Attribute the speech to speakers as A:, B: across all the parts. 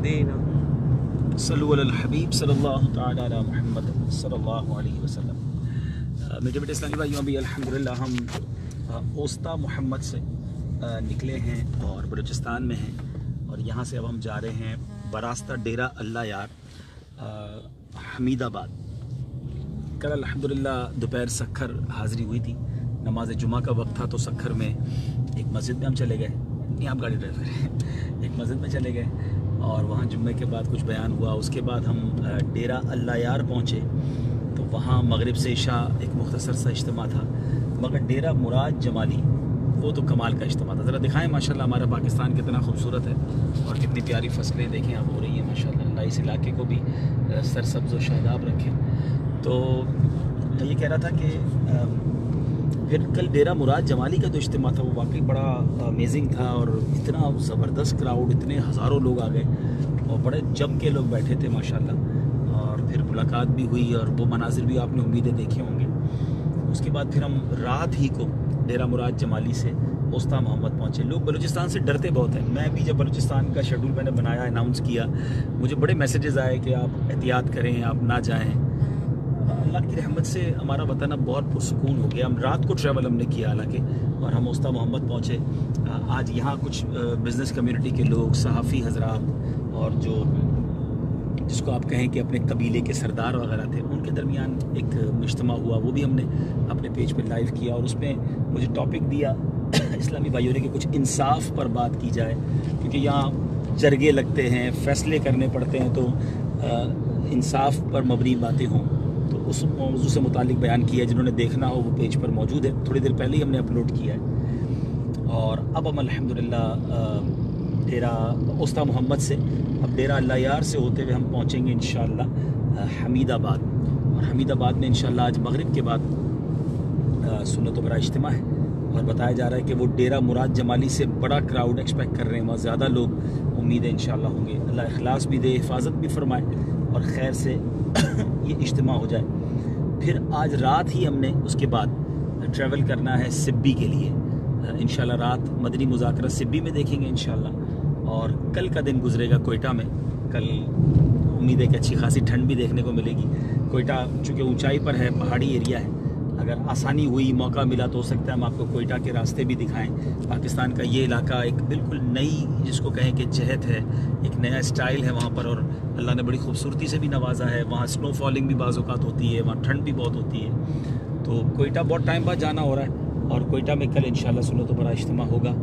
A: हदीना सल्लु अलल हबीब सल्लल्लाहु तआला अला मुहम्मद सल्लल्लाहु अलैहि वसल्लम। मेरे बेटे इस्लामी भाइयों, अभी अल्हम्दुलिल्लाह हम ओस्ता मोहम्मद से निकले हैं और बलूचिस्तान में हैं और यहाँ से अब हम जा रहे हैं बरास्ता डेरा अल्लाह यार हमीदाबाद। कल अल्हम्दुलिल्लाह दोपहर सखर हाज़िरी हुई थी, नमाज जुमा का वक्त था, तो सखर में एक मस्जिद में हम चले गए। नहीं, आप गाड़ी ड्राइवर हैं। एक मस्जिद में चले गए और वहाँ जुम्मे के बाद कुछ बयान हुआ। उसके बाद हम डेरा अल्लाह यार पहुँचे तो वहाँ मगरिब से इशा एक मुख्तसर सा इज्तिमा था, मगर डेरा मुराद जमाली वो तो कमाल का इज्तिमा था। ज़रा दिखाएं माशाल्लाह हमारा पाकिस्तान कितना खूबसूरत है और कितनी प्यारी फसलें देखें आप हो रही हैं माशाल्लाह। अल्लाह इस इलाके को भी सरसब्ज़ व शादाब रखें। तो ये कह रहा था कि फिर कल डेरा मुराद जमाली का जो इज्तिमा था वो वाकई बड़ा अमेजिंग था और इतना ज़बरदस्त क्राउड, इतने हज़ारों लोग आ गए और बड़े जम के लोग बैठे थे माशाल्लाह। और फिर मुलाकात भी हुई और वो मनाजिर भी आपने उम्मीदें देखे होंगे। उसके बाद फिर हम रात ही को डेरा मुराद जमाली से ओस्ता मोहम्मद पहुँचे। लोग बलूचिस्तान से डरते बहुत हैं। मैं भी जब बलूचिस्तान का शेड्यूल मैंने बनाया, अनाउंस किया, मुझे बड़े मैसेजेस आए कि आप एहतियात करें, आप ना जाएँ। अल्लाह की रहमत से हमारा वतन अब बहुत पुरसुकून हो गया। हम रात को ट्रैवल हमने किया हालांकि, और हम ओस्ता मोहम्मद पहुँचे। आज यहाँ कुछ बिज़नेस कम्युनिटी के लोग, सहाफ़ी हजरात और जो जिसको आप कहें कि अपने कबीले के सरदार वगैरह थे, उनके दरमियान एक इज्तिमा हुआ, वो भी हमने अपने पेज पे लाइव किया। और उसमें मुझे टॉपिक दिया इस्लामी भाइयों ने कि कुछ इंसाफ पर बात की जाए, क्योंकि यहाँ जरगे लगते हैं, फ़ैसले करने पड़ते हैं, तो इंसाफ पर मबनी बातें हों। तो उस मौजू से मुतालिक बयान किया। जिन्होंने देखना हो वो पेज पर मौजूद है, थोड़ी देर पहले ही हमने अपलोड किया है। और अब हम अल्हम्दुलिल्लाह डेरा ओस्ता मोहम्मद से अब डेरा अल्लाह यार से होते हुए हम पहुँचेंगे इंशाअल्लाह हमीदाबाद। और हमीदाबाद में इंशाअल्लाह आज मगरिब के बाद सुन्नत बरा इज्तिमा है और बताया जा रहा है कि वो डेरा मुराद जमाली से बड़ा क्राउड एक्सपेक्ट कर रहे हैं, वहाँ ज़्यादा लोग उम्मीद है इंशाअल्लाह होंगे। अल्लाह इखलास भी दे, हिफाजत भी फरमाए और खैर से ये इज्तिमा हो जाए। फिर आज रात ही हमने उसके बाद ट्रैवल करना है सिब्बी के लिए। इंशाल्लाह रात मदनी मुज़ाकरा सिब्बी में देखेंगे इंशाल्लाह। और कल का दिन गुजरेगा कोयटा में। कल उम्मीद है कि अच्छी खासी ठंड भी देखने को मिलेगी। कोयटा चूँकि ऊंचाई पर है, पहाड़ी एरिया है, अगर आसानी हुई, मौका मिला तो हो सकता है हम आपको कोयटा के रास्ते भी दिखाएं। पाकिस्तान का ये इलाका एक बिल्कुल नई, जिसको कहें कि जहत है, एक नया स्टाइल है वहाँ पर और अल्लाह ने बड़ी खूबसूरती से भी नवाजा है। वहाँ स्नो फॉलिंग भी बाज़ औक़ात होती है, वहाँ ठंड भी बहुत होती है। तो कोयटा बहुत टाइम बाद जाना हो रहा है और कोयटा में कल इंशाल्लाह सुन्नत बरा इज्तिमा होगा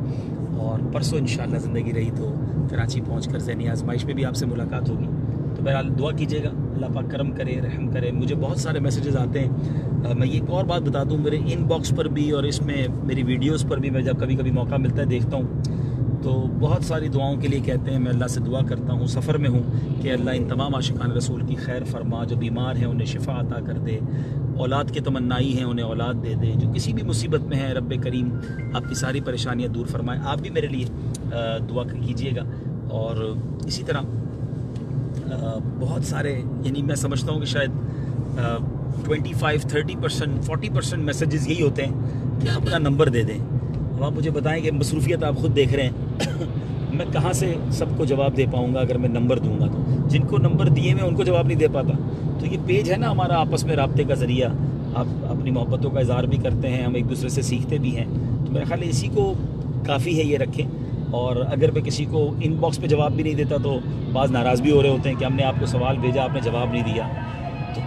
A: और परसों इंशाल्लाह ज़िंदगी रही तो कराची पहुँचकर ज़ैनी आज़माइश में भी आपसे मुलाकात होगी। तो बहरहाल दुआ कीजिएगा, अल्लाह पाक करम करे, रहम करे। मुझे बहुत सारे मैसेजेस आते हैं। मैं ये एक और बात बता दूं, मेरे इनबॉक्स पर भी और इसमें मेरी वीडियोस पर भी मैं जब कभी कभी मौका मिलता है देखता हूँ तो बहुत सारी दुआओं के लिए कहते हैं। मैं अल्लाह से दुआ करता हूँ, सफ़र में हूँ, कि अल्लाह इन तमाम आशिकान रसूल की खैर फरमा, जो बीमार हैं उन्हें शिफा अता कर दे, औलाद के तमन्नाई हैं उन्हें औलाद दे दे, जो किसी भी मुसीबत में है रब्बे करीम आपकी सारी परेशानियाँ दूर फरमाए। आप भी मेरे लिए दुआ कीजिएगा। और इसी तरह बहुत सारे, यानी मैं समझता हूँ कि शायद 25, 30%, 40% मैसेजेस यही होते हैं कि अपना नंबर दे दें। अब आप मुझे बताएं कि मसरूफियत आप ख़ुद देख रहे हैं मैं कहाँ से सबको जवाब दे पाऊँगा अगर मैं नंबर दूँगा तो। जिनको नंबर दिए मैं उनको जवाब नहीं दे पाता। तो ये पेज है ना हमारा आपस में राब्ते का ज़रिया, आप अपनी मोहब्बतों का इज़हार भी करते हैं, हम एक दूसरे से सीखते भी हैं। तो मेरा ख्याल है इसी को काफ़ी है ये रखें। और अगर मैं किसी को इनबॉक्स पे जवाब भी नहीं देता तो बाज़ नाराज़ भी हो रहे होते हैं कि हमने आपको सवाल भेजा, आपने जवाब नहीं दिया। तो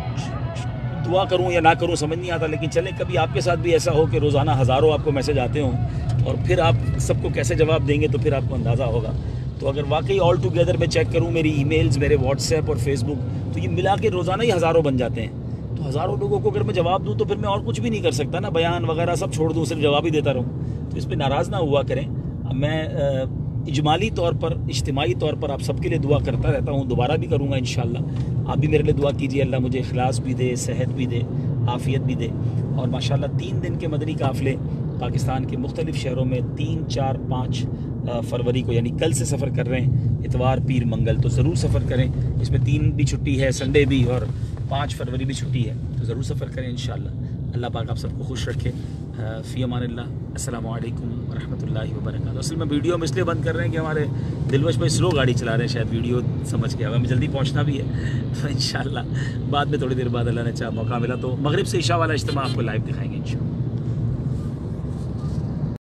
A: दुआ करूं या ना करूं समझ नहीं आता। लेकिन चलें, कभी आपके साथ भी ऐसा हो कि रोज़ाना हज़ारों आपको मैसेज आते हों और फिर आप सबको कैसे जवाब देंगे तो फिर आपको अंदाज़ा होगा। तो अगर वाकई ऑल टुगेदर मैं चेक करूँ मेरी ईमेल्स, मेरे व्हाट्सएप और फेसबुक, तो ये मिला के रोज़ाना ही हज़ारों बन जाते हैं। तो हज़ारों लोगों को अगर मैं जवाब दूँ तो फिर मैं और कुछ भी नहीं कर सकता ना, बयान वगैरह सब छोड़ दूँ, सिर्फ जवाब ही देता रहूँ। तो इस पर नाराज़ ना हुआ करें। मैं इजमाली तौर पर, इज्तिमाई तौर पर आप सबके लिए दुआ करता रहता हूँ, दोबारा भी करूँगा इंशाअल्लाह। आप भी मेरे लिए दुआ कीजिए, अल्लाह मुझे इखलास भी दे, सेहत भी दे, आफ़ियत भी दे। और माशाअल्लाह 3 दिन के मदनी काफ़िले पाकिस्तान के मुख्तलिफ़ शहरों में 3, 4, 5 फरवरी को, यानी कल से सफ़र कर रहे हैं, इतवार, पीर, मंगल। तो ज़रूर सफ़र करें। इसमें 3 भी छुट्टी है, संडे भी, और 5 फरवरी भी छुट्टी है। तो ज़रूर सफ़र करें इंशाअल्लाह। अल्लाह पाक आप सबको खुश रखे। फ़ी अमानिल्लाह। अस्सलामु अलैकुम व रहमतुल्लाहि व बरकातहू। असल में वीडियो हम इसलिए बंद कर रहे हैं कि हमारे दिलवश भाई स्लो गाड़ी चला रहे हैं, शायद वीडियो समझ के, हमें जल्दी पहुंचना भी है। तो इंशाल्लाह बाद में थोड़ी देर बाद अल्लाह ने चाहा मौका मिला तो मगरिब से इशा वाला इज्तिमा आपको लाइव दिखाएंगे इंशाल्लाह।